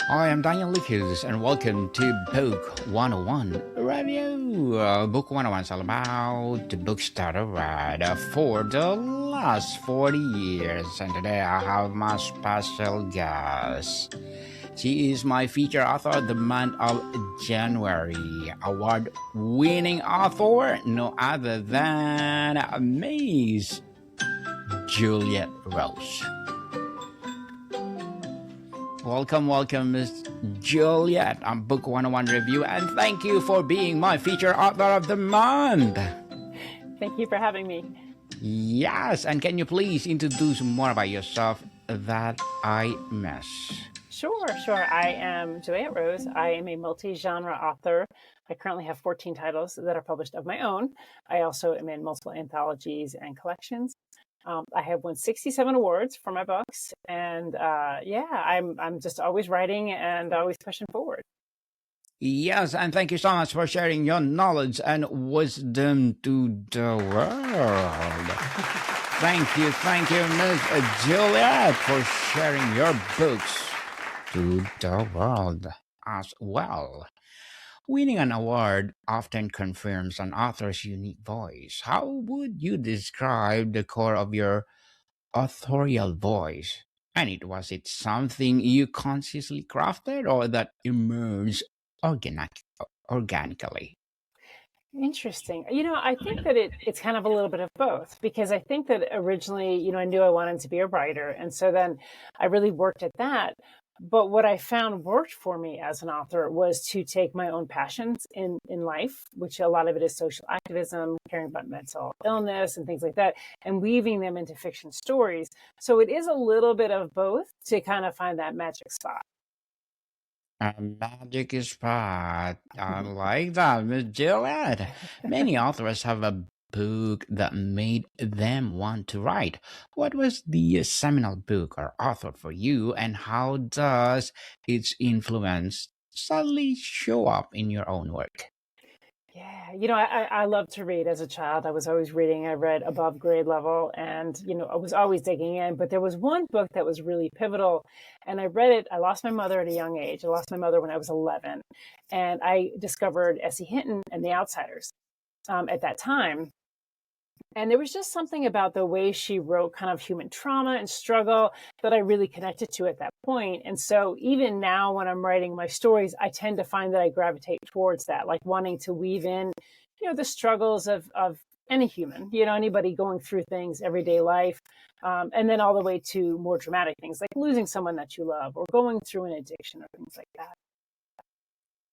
I am Daniel Lucas, and welcome to Book 101 Review. Book 101 is all about the books that I read for the last 40 years. And today I have my special guest. She is my feature author of the month of January, award-winning author, no other than Miss Juliet Rose. Welcome, Miss Juliet on Book 101 Review, and thank you for being my feature author of the month. Thank you for having me. Yes, and can you please introduce more about yourself that I miss? Sure. I am Juliet Rose. I am a multi-genre author. I currently have 14 titles that are published of my own. I also am in multiple anthologies and collections. I have won 67 awards for my books, and I'm just always writing and always pushing forward. Yes, and thank you so much for sharing your knowledge and wisdom to the world. Thank you, Miss Juliet, for sharing your books to the world as well. Winning an award often confirms an author's unique voice. How would you describe the core of your authorial voice? And was it something you consciously crafted or that emerged organically? Interesting. I think that it's kind of a little bit of both, because I think that originally, I knew I wanted to be a writer. And so then I really worked at that. But what I found worked for me as an author was to take my own passions in life, which a lot of it is social activism, caring about mental illness and things like that, and weaving them into fiction stories. So it is a little bit of both to kind of find that magic spot. A magic spot. I like that, Miss Juliet. Many authors have a book that made them want to write. What was the seminal book or author for you, and how does its influence subtly show up in your own work? Yeah, I love to read as a child. I was always reading. I read above grade level and, I was always digging in. But there was one book that was really pivotal, and I read it. I lost my mother at a young age. I lost my mother when I was 11, and I discovered S.E. Hinton and The Outsiders at that time. And there was just something about the way she wrote kind of human trauma and struggle that I really connected to at that point. And so even now when I'm writing my stories, I tend to find that I gravitate towards that, like wanting to weave in, the struggles of any human, anybody going through things, everyday life, and then all the way to more dramatic things like losing someone that you love or going through an addiction or things like that.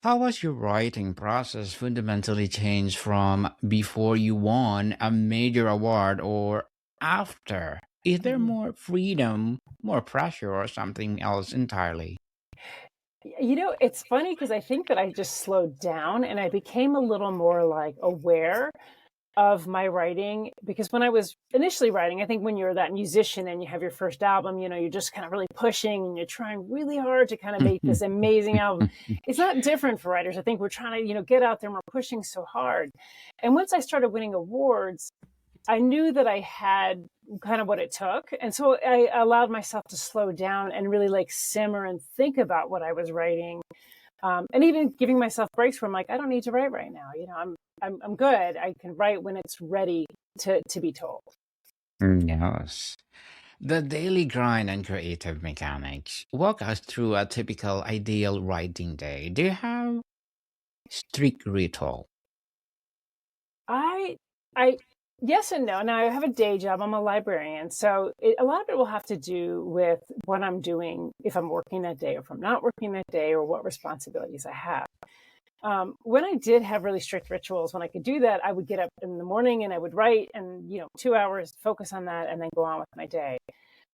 How was your writing process fundamentally changed from before you won a major award or after? Is there Mhm. more freedom, more pressure, or something else entirely? It's funny because I think that I just slowed down and I became a little more like aware of my writing, because when I was initially writing, I think when you're that musician and you have your first album, you're just kind of really pushing and you're trying really hard to kind of make this amazing album. It's not different for writers. I think we're trying to, get out there and we're pushing so hard. And once I started winning awards, I knew that I had kind of what it took. And so I allowed myself to slow down and really like simmer and think about what I was writing. And even giving myself breaks where I'm like, I don't need to write right now. I'm good. I can write when it's ready to be told. Yes. The daily grind and creative mechanics. Walk us through a typical ideal writing day. Do you have strict ritual? I, I, yes and no. Now I have a day job. I'm a librarian, so a lot of it will have to do with what I'm doing, if I'm working that day or if I'm not working that day, or what responsibilities I have. When I did have really strict rituals, when I could do that, I would get up in the morning and I would write and, 2 hours, focus on that, and then go on with my day.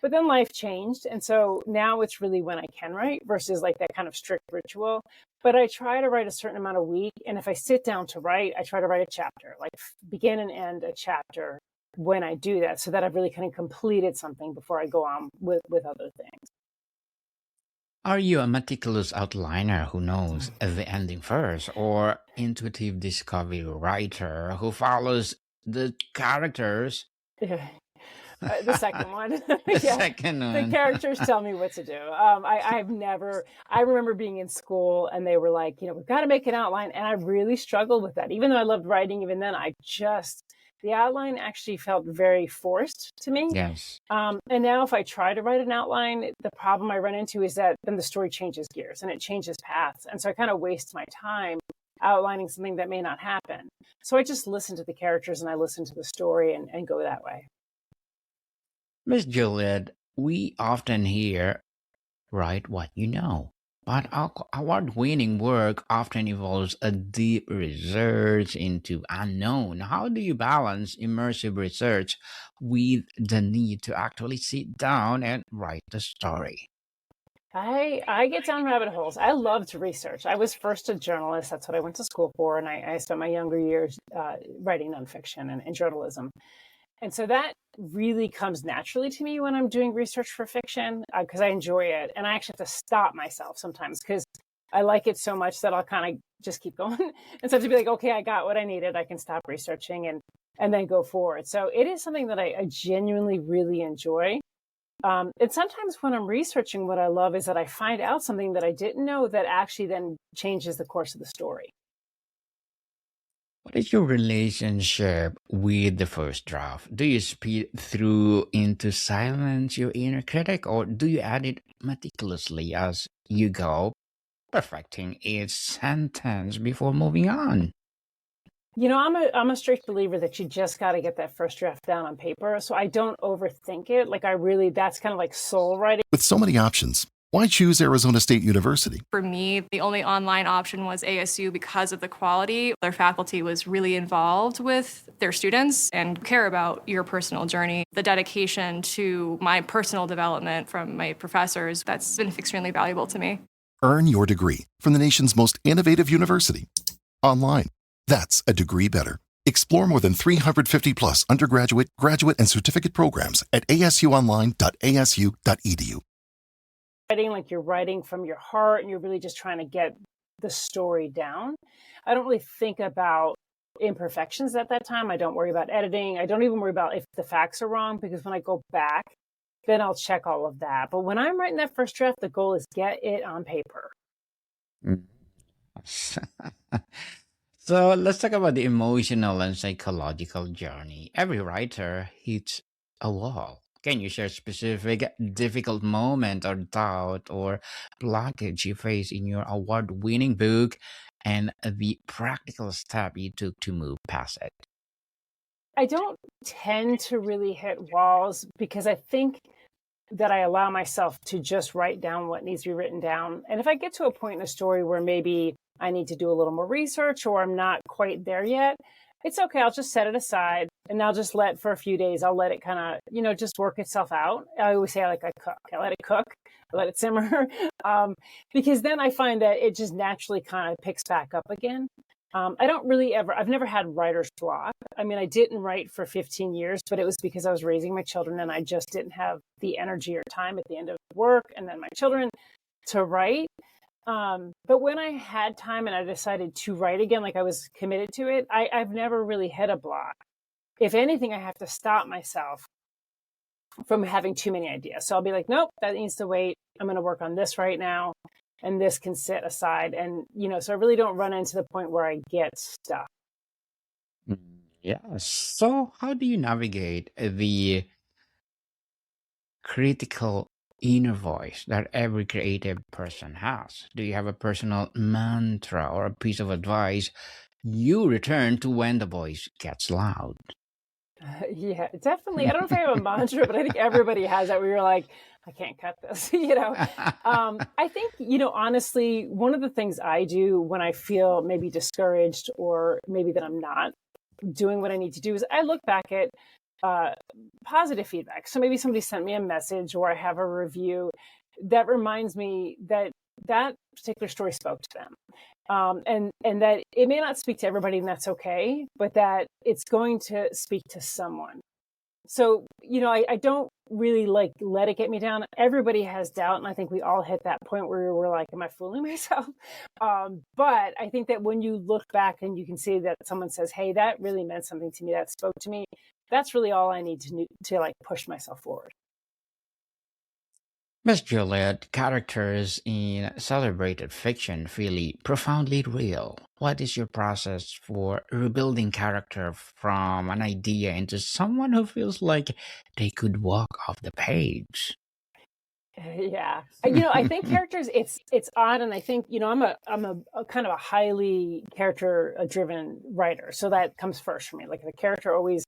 But then life changed. And so now it's really when I can write versus like that kind of strict ritual. But I try to write a certain amount a week. And if I sit down to write, I try to write a chapter, like begin and end a chapter when I do that, so that I've really kind of completed something before I go on with other things. Are you a meticulous outliner who knows the ending first, or intuitive discovery writer who follows the characters? Yeah. The second one. The Yeah. second The one. characters tell me what to do. I remember being in school and they were like, we've got to make an outline. And I really struggled with that. Even though I loved writing, even then, the outline actually felt very forced to me. Yes. And now if I try to write an outline, the problem I run into is that then the story changes gears and it changes paths. And so I kind of waste my time outlining something that may not happen. So I just listen to the characters and I listen to the story and go that way. Miss Juliet, we often hear, write what you know. But award winning work often involves a deep research into unknown. How do you balance immersive research with the need to actually sit down and write the story? I get down rabbit holes. I love to research. I was first a journalist. That's what I went to school for. And I spent my younger years writing nonfiction and journalism. And so that really comes naturally to me when I'm doing research for fiction because I enjoy it. And I actually have to stop myself sometimes because I like it so much that I'll kind of just keep going. And so I have to be like, okay, I got what I needed. I can stop researching and then go forward. So it is something that I genuinely really enjoy. And sometimes when I'm researching, what I love is that I find out something that I didn't know that actually then changes the course of the story. What is your relationship with the first draft? Do you speed through into silence your inner critic, or do you edit meticulously as you go, perfecting each sentence before moving on? I'm a strict believer that you just got to get that first draft down on paper. So I don't overthink it. That's kind of like soul writing. With so many options, why choose Arizona State University? For me, the only online option was ASU because of the quality. Their faculty was really involved with their students and care about your personal journey. The dedication to my personal development from my professors, that's been extremely valuable to me. Earn your degree from the nation's most innovative university. Online. That's a degree better. Explore more than 350 plus undergraduate, graduate, and certificate programs at asuonline.asu.edu. Like you're writing from your heart and you're really just trying to get the story down. I don't really think about imperfections at that time. I don't worry about editing. I don't even worry about if the facts are wrong because when I go back, then I'll check all of that. But when I'm writing that first draft, the goal is get it on paper. Mm. So let's talk about the emotional and psychological journey. Every writer hits a wall. Can you share specific difficult moment or doubt or blockage you face in your award-winning book and the practical step you took to move past it? I don't tend to really hit walls because I think that I allow myself to just write down what needs to be written down. And if I get to a point in a story where maybe I need to do a little more research or I'm not quite there yet, it's okay. I'll just set it aside and I'll just for a few days, I'll let it kind of, just work itself out. I always say I cook. I let it cook, I let it simmer, because then I find that it just naturally kind of picks back up again. I've never had writer's block. I mean, I didn't write for 15 years, but it was because I was raising my children and I just didn't have the energy or time at the end of work and then my children to write. But when I had time and I decided to write again, like I was committed to it, I've never really hit a block. If anything, I have to stop myself from having too many ideas. So I'll be like, nope, that needs to wait. I'm going to work on this right now. And this can sit aside. And, so I really don't run into the point where I get stuck. Mm, yes. So how do you navigate the critical inner voice that every creative person has? Do you have a personal mantra or a piece of advice you return to when the voice gets loud? Yeah, definitely. I don't know if I have a mantra, but I think everybody has that where you're like, I can't cut this, I think, honestly, one of the things I do when I feel maybe discouraged or maybe that I'm not doing what I need to do is I look back at positive feedback. So maybe somebody sent me a message or I have a review that reminds me that particular story spoke to them. And that it may not speak to everybody and that's okay, but that it's going to speak to someone. So, I don't really let it get me down. Everybody has doubt. And I think we all hit that point where we're like, am I fooling myself? But I think that when you look back and you can see that someone says, hey, that really meant something to me, that spoke to me, that's really all I need to like push myself forward. Miss Juliet, characters in celebrated fiction feel profoundly real. What is your process for rebuilding character from an idea into someone who feels like they could walk off the page? Yeah. I think characters, it's odd. And I think, I'm a kind of a highly character driven writer. So that comes first for me. Like the character always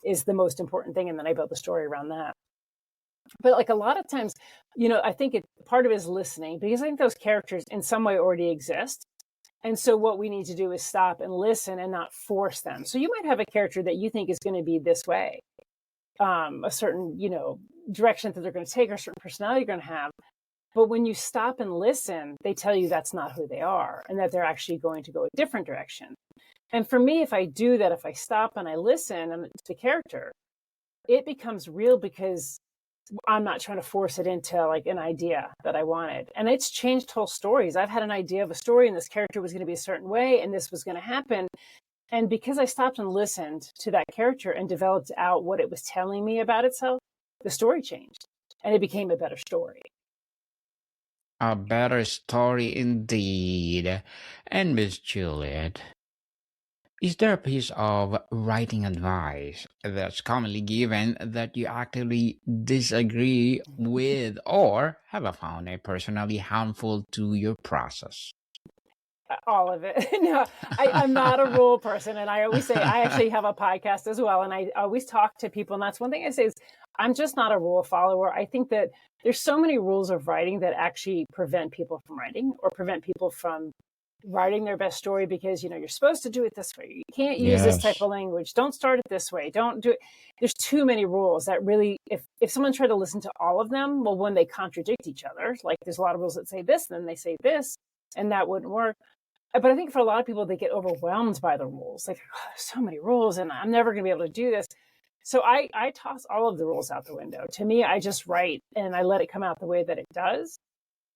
is the most important thing. And then I build the story around that. But like a lot of times, I think part of it is listening, because I think those characters in some way already exist. And so what we need to do is stop and listen and not force them. So you might have a character that you think is going to be this way, a certain, direction that they're going to take, or a certain personality you're going to have. But when you stop and listen, they tell you that's not who they are, and that they're actually going to go a different direction. And for me, if I do that, if I stop and I listen to the character, it becomes real, because I'm not trying to force it into like an idea that I wanted. And it's changed whole stories. I've had an idea of a story, and this character was going to be a certain way, and this was going to happen. And because I stopped and listened to that character and developed out what it was telling me about itself, the story changed and it became a better story. A better story indeed. And Miss Juliet, is there a piece of writing advice that's commonly given that you actively disagree with, or have found it personally harmful to your process? All of it. No, I'm not a rule person. And I always say, I actually have a podcast as well. And I always talk to people. And that's one thing I say is, I'm just not a rule follower. I think that there's so many rules of writing that actually prevent people from writing, or prevent people from writing their best story, because, you're supposed to do it this way. You can't use this type Yes. of language. Don't start it this way. Don't do it. There's too many rules that really, if someone tried to listen to all of them, well, when they contradict each other, like there's a lot of rules that say this, and then they say this, and that wouldn't work. But I think for a lot of people, they get overwhelmed by the rules. Like, oh, there's so many rules, and I'm never going to be able to do this. So I toss all of the rules out the window. To me, I just write and I let it come out the way that it does.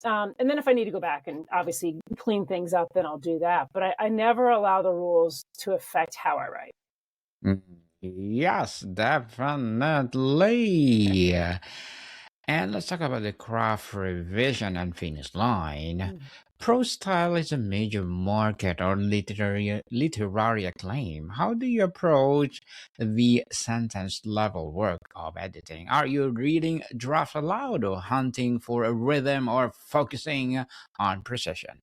And then if I need to go back and obviously clean things up, then I'll do that. But I never allow the rules to affect how I write. Mm, yes, definitely. And let's talk about the craft revision and finish line. Mm. Prose style is a major market or literary acclaim. How do you approach the sentence level work of editing? Are you reading draft aloud, or hunting for a rhythm, or focusing on precision?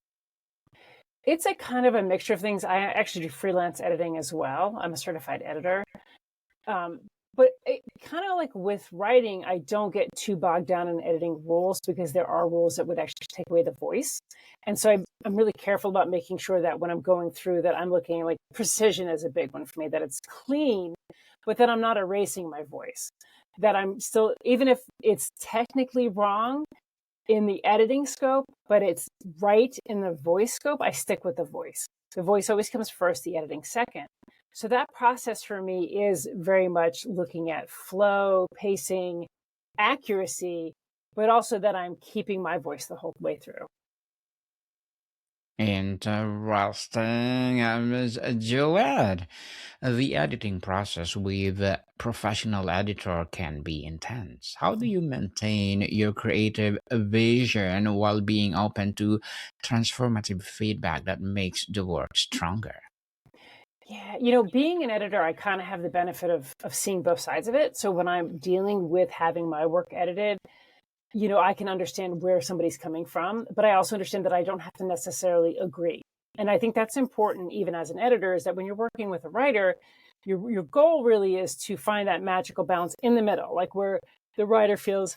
It's a kind of a mixture of things. I actually do freelance editing as well. I'm a certified editor. Um, but kind of like with writing, I don't get too bogged down in editing rules, because there are rules that would actually take away the voice. And so I'm really careful about making sure that when I'm going through that, I'm looking like precision is a big one for me, that it's clean, but that I'm not erasing my voice, that I'm still, even if it's technically wrong in the editing scope, but it's right in the voice scope, I stick with the voice. The voice always comes first, the editing second. So that process for me is very much looking at flow, pacing, accuracy, but also that I'm keeping my voice the whole way through. Interesting, Ms. Juliet. The editing process with a professional editor can be intense. How do you maintain your creative vision while being open to transformative feedback that makes the work stronger? Yeah, being an editor, I kind of have the benefit of seeing both sides of it. So when I'm dealing with having my work edited, I can understand where somebody's coming from, but I also understand that I don't have to necessarily agree. And I think that's important, even as an editor, is that when you're working with a writer, your goal really is to find that magical balance in the middle, like where the writer feels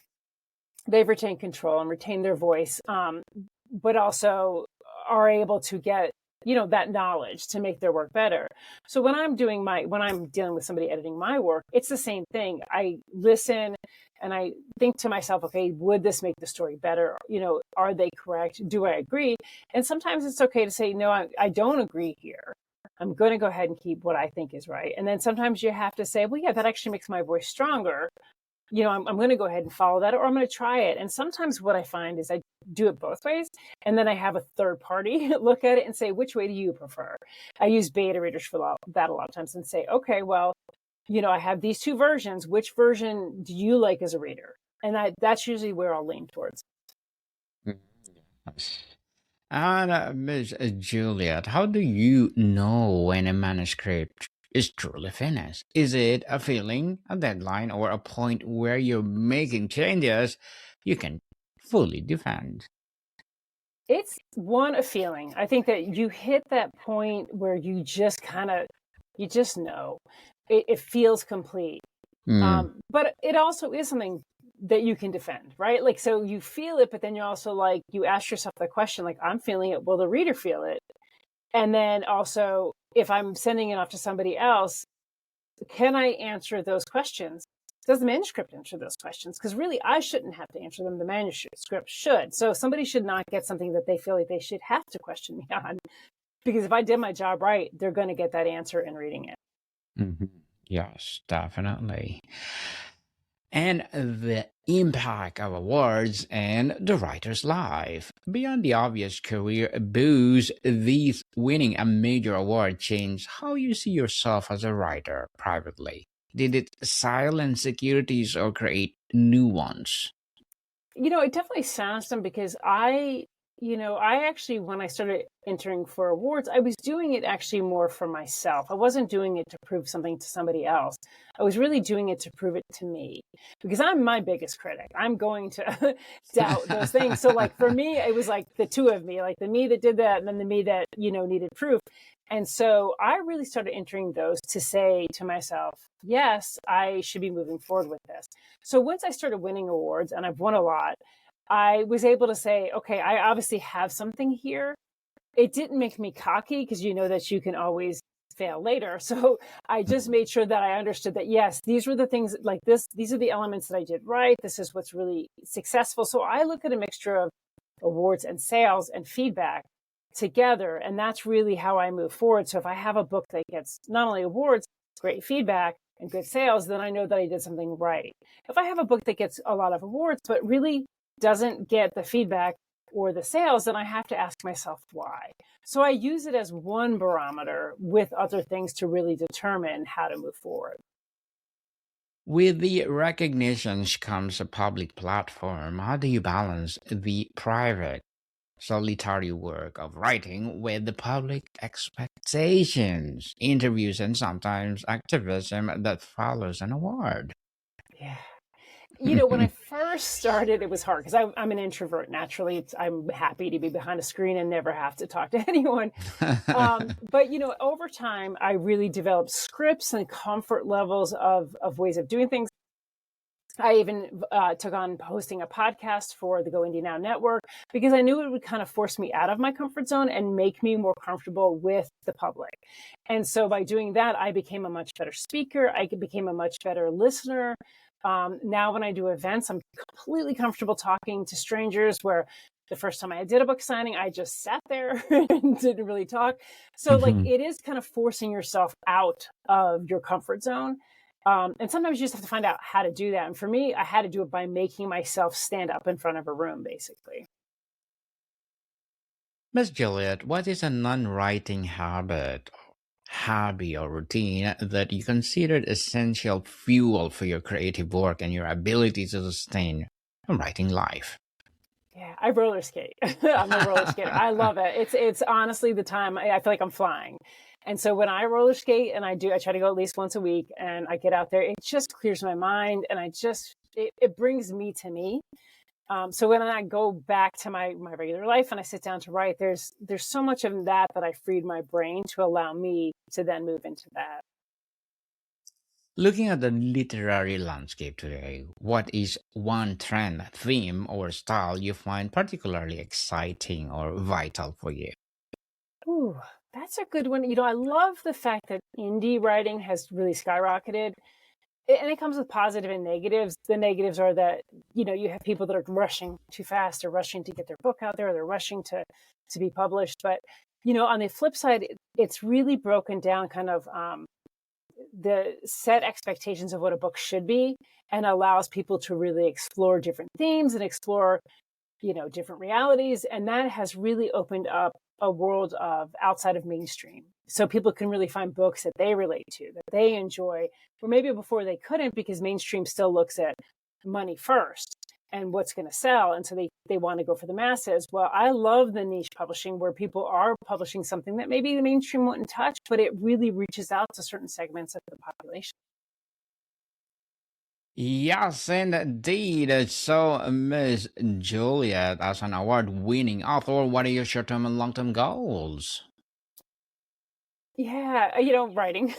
they've retained control and retained their voice, but also are able to get that knowledge to make their work better. So when I'm dealing with somebody editing my work, it's the same thing. I listen and I think to myself, okay, would this make the story better? Are they correct? Do I agree? And sometimes it's okay to say, no, I don't agree here. I'm going to go ahead and keep what I think is right. And then sometimes you have to say, well, yeah, that actually makes my voice stronger. I'm going to go ahead and follow that, or I'm going to try it. And sometimes what I find is I do it both ways. And then I have a third party look at it and say, which way do you prefer? I use beta readers for that a lot of times and say, okay, well, I have these two versions. Which version do you like as a reader? And that's usually where I'll lean towards. Yes. And Miss Juliet, how do you know when a manuscript is truly finished? Is it a feeling, a deadline, or a point where you're making changes you can fully defend? It's a feeling. I think that you hit that point where you just you just know. It feels complete. But it also is something that you can defend, right? Like, so you feel it, but then you're also like, you ask yourself the question, like, I'm feeling it. Will the reader feel it? And then also, if I'm sending it off to somebody else, can I answer those questions? Does the manuscript answer those questions? Because really, I shouldn't have to answer them. The manuscript should. So somebody should not get something that they feel like they should have to question me on. Because if I did my job right, they're going to get that answer in reading it. Yes, definitely. And the impact of awards and the writer's life. Beyond the obvious career boost, these winning a major award changed how you see yourself as a writer privately. Did it silence insecurities or create new ones? It definitely silenced them because I actually, when I started entering for awards, I was doing it actually more for myself. I wasn't doing it to prove something to somebody else. I was really doing it to prove it to me because I'm my biggest critic. I'm going to doubt those things. So like for me, it was like the two of me, like the me that did that and then the me that, needed proof. And so I really started entering those to say to myself, yes, I should be moving forward with this. So once I started winning awards, and I've won a lot, I was able to say, okay, I obviously have something here. It didn't make me cocky because you know that you can always fail later. So I just made sure that I understood that, yes, these were the things like this. These are the elements that I did right. This is what's really successful. So I look at a mixture of awards and sales and feedback together. And that's really how I move forward. So if I have a book that gets not only awards, great feedback and good sales, then I know that I did something right. If I have a book that gets a lot of awards, but really doesn't get the feedback or the sales, then I have to ask myself why. So I use it as one barometer with other things to really determine how to move forward. With the recognitions comes a public platform. How do you balance the private, solitary work of writing with the public expectations, interviews, and sometimes activism that follows an award? Yeah. When I first started, it was hard because I'm an introvert naturally. I'm happy to be behind a screen and never have to talk to anyone. But over time, I really developed scripts and comfort levels of ways of doing things. I even took on hosting a podcast for the Go Indie Now network because I knew it would kind of force me out of my comfort zone and make me more comfortable with the public. And so by doing that, I became a much better speaker. I became a much better listener. Now when I do events, I'm completely comfortable talking to strangers where the first time I did a book signing, I just sat there and didn't really talk. So like it is kind of forcing yourself out of your comfort zone. And sometimes you just have to find out how to do that. And for me, I had to do it by making myself stand up in front of a room, basically. Miss Juliet, what is a non-writing habit, hobby, or routine that you considered essential fuel for your creative work and your ability to sustain a writing life? Yeah, I roller skate. I'm a roller skater. I love it. It's honestly the time I feel like I'm flying. And so when I roller skate and I try to go at least once a week and I get out there, it just clears my mind and it brings me to me. So when I go back to my regular life and I sit down to write, there's so much of that I freed my brain to allow me to then move into that. Looking at the literary landscape today, what is one trend, theme, or style you find particularly exciting or vital for you? Ooh, that's a good one. I love the fact that indie writing has really skyrocketed. And it comes with positive and negatives. The negatives are that, you have people that are rushing too fast or rushing to get their book out there, or they're rushing to be published. But, on the flip side, it's really broken down kind of the set expectations of what a book should be and allows people to really explore different themes and explore, different realities. And that has really opened up a world of outside of mainstream. So people can really find books that they relate to, that they enjoy, or maybe before they couldn't because mainstream still looks at money first and what's going to sell. And so they want to go for the masses. Well, I love the niche publishing where people are publishing something that maybe the mainstream wouldn't touch, but it really reaches out to certain segments of the population. Yes, indeed. So, Miss Juliet, as an award-winning author, what are your short-term and long-term goals? Yeah, writing.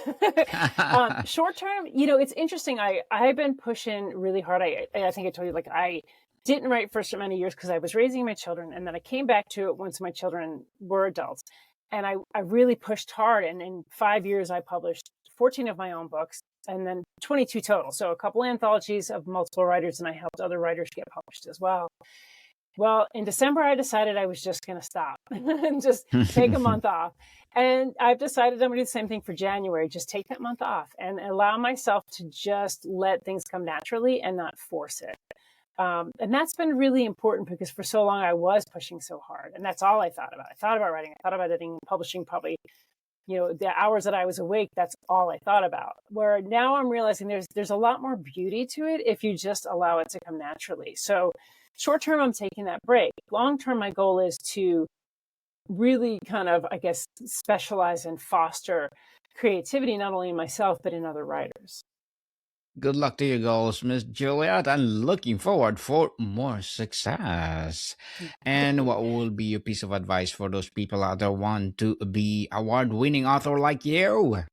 Short term, it's interesting. I've been pushing really hard. I think I told you, like, I didn't write for so many years because I was raising my children, and then I came back to it once my children were adults, and I really pushed hard. And in 5 years, I published 14 of my own books, and then 22 total. So a couple anthologies of multiple writers, and I helped other writers get published as well. Well, in December, I decided I was just going to stop and just take a month off. And I've decided I'm going to do the same thing for January, just take that month off and allow myself to just let things come naturally and not force it. And that's been really important because for so long I was pushing so hard. And that's all I thought about. I thought about writing. I thought about editing, publishing, probably, the hours that I was awake, that's all I thought about. Where now I'm realizing there's a lot more beauty to it if you just allow it to come naturally. So short term, I'm taking that break. Long term, my goal is to really kind of, I guess, specialize and foster creativity, not only in myself, but in other writers. Good luck to your goals, Miss Juliet, and looking forward for more success. And what will be your piece of advice for those people out there want to be award-winning author like you?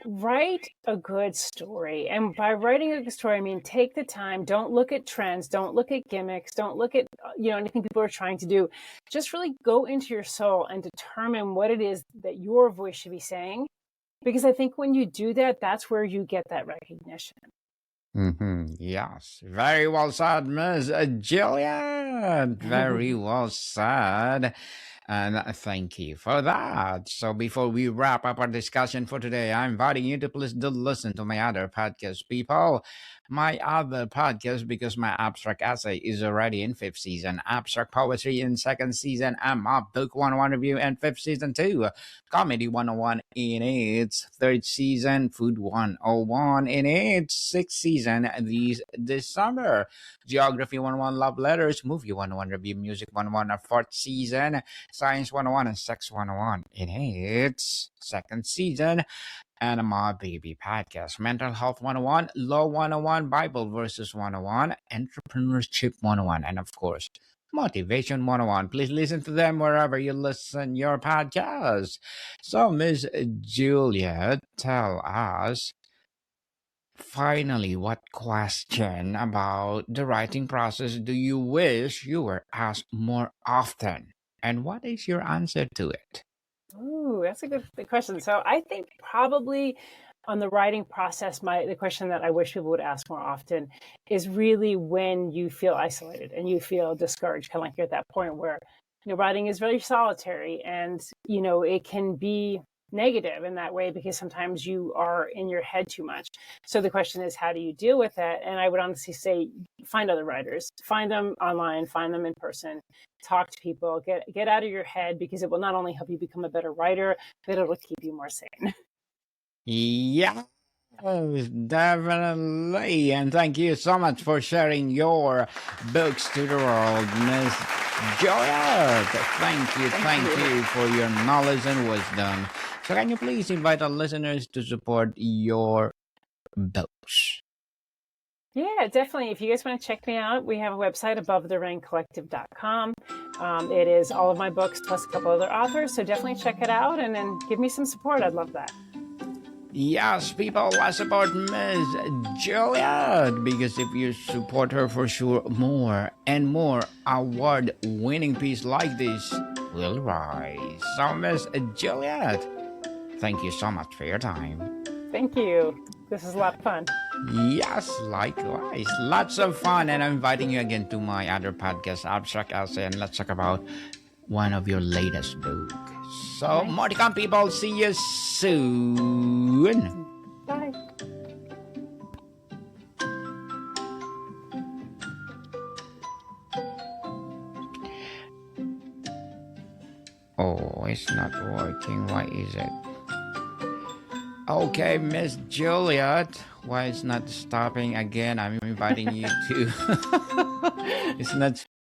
Write a good story. And by writing a good story, I mean, take the time. Don't look at trends. Don't look at gimmicks. Don't look at, anything people are trying to do. Just really go into your soul and determine what it is that your voice should be saying. Because I think when you do that, that's where you get that recognition. Yes, very well said, Miss Juliet. Very well said. And thank you for that. So before we wrap up our discussion for today, I'm inviting you to please do listen to my other podcast, people. My other podcast, because my abstract essay is already in 5th season, abstract poetry in 2nd season, and my book 101 review in 5th season too. Comedy 101 in its 3rd season, food 101 in its 6th season this December. Geography 101 love letters, movie 101 review, music 101 4th season, Science 101 and Sex 101 in its 2nd season, and my baby podcast, Mental Health 101, Law 101, Bible Verses 101, Entrepreneurship 101, and of course, Motivation 101. Please listen to them wherever you listen your podcast. So, Miss Juliet, tell us, finally, what question about the writing process do you wish you were asked more often? And what is your answer to it? Ooh, that's a good question. So I think probably on the writing process, the question that I wish people would ask more often is really when you feel isolated and you feel discouraged, kind of like you're at that point where, writing is very solitary and, it can be negative in that way because sometimes you are in your head too much. So the question is, how do you deal with that? And I would honestly say, find other writers, find them online, find them in person, talk to people, get out of your head, because it will not only help you become a better writer, but it'll keep you more sane. Yeah, definitely. And thank you so much for sharing your books to the world, Miss Juliet. Thank you for your knowledge and wisdom. So can you please invite our listeners to support your books? Yeah, definitely. If you guys want to check me out, we have a website, AboveTheRainCollective.com. It is all of my books plus a couple other authors. So definitely check it out and then give me some support. I'd love that. Yes, people, let's support Miss Juliet, because if you support her, for sure, more and more award-winning pieces like this will rise. So, Miss Juliet, thank you so much for your time. Thank you. This is a lot of fun. Yes, likewise. Lots of fun. And I'm inviting you again to my other podcast, Abstract Essay, and let's talk about one of your latest books. So, more to come, people. See you soon. Bye. Oh, it's not working. Why is it? Okay, Miss Juliet, why it's not stopping again? I'm inviting you to. It's not